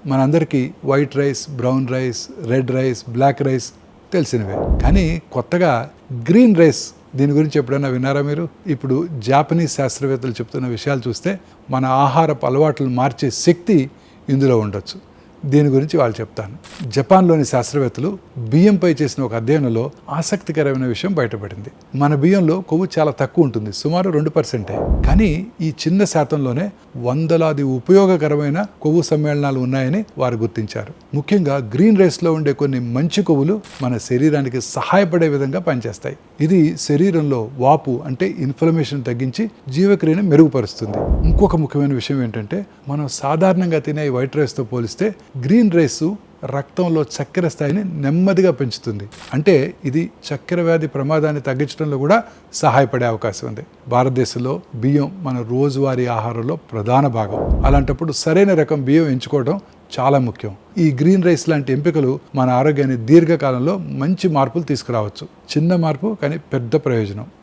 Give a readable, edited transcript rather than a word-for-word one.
మనందరికీ white rice, brown rice, red rice, black rice తెలిసినవే. కానీ కొత్తగా గ్రీన్ రైస్, దీని గురించి ఎప్పుడైనా విన్నారా మీరు? ఇప్పుడు జాపనీస్ శాస్త్రవేత్తలు చెప్తున్న విషయాలు చూస్తే మన ఆహారపు అలవాట్లను మార్చే శక్తి ఇందులో ఉండొచ్చు. దీని గురించి వాళ్ళు చెప్తాను. జపాన్లోని శాస్త్రవేత్తలు బియ్యంపై చేసిన ఒక అధ్యయనంలో ఆసక్తికరమైన విషయం బయటపడింది. మన బియ్యంలో కొవ్వు చాలా తక్కువ ఉంటుంది, సుమారు 2%. కానీ ఈ చిన్న శాతంలోనే వందలాది ఉపయోగకరమైన కొవ్వు సమ్మేళనాలు ఉన్నాయని వారు గుర్తించారు. ముఖ్యంగా గ్రీన్ రైస్లో ఉండే కొన్ని మంచి కొవ్వులు మన శరీరానికి సహాయపడే విధంగా పనిచేస్తాయి. ఇది శరీరంలో వాపు అంటే ఇన్ఫ్లమేషన్ తగ్గించి జీవక్రియను మెరుగుపరుస్తుంది. ఇంకొక ముఖ్యమైన విషయం ఏంటంటే, మనం సాధారణంగా తినే వైట్ రైస్తో పోలిస్తే గ్రీన్ రైస్ రక్తంలో చక్కెర స్థాయిని నెమ్మదిగా పెంచుతుంది. అంటే ఇది చక్కెర వ్యాధి ప్రమాదాన్ని తగ్గించడంలో కూడా సహాయపడే అవకాశం ఉంది. భారతదేశంలో బియ్యం మన రోజువారీ ఆహారంలో ప్రధాన భాగం. అలాంటప్పుడు సరైన రకం బియ్యం ఎంచుకోవడం చాలా ముఖ్యం. ఈ గ్రీన్ రైస్ లాంటి ఎంపికలు మన ఆరోగ్యాన్ని దీర్ఘకాలంలో మంచి మార్పులు తీసుకురావచ్చు. చిన్న మార్పు కానీ పెద్ద ప్రయోజనం.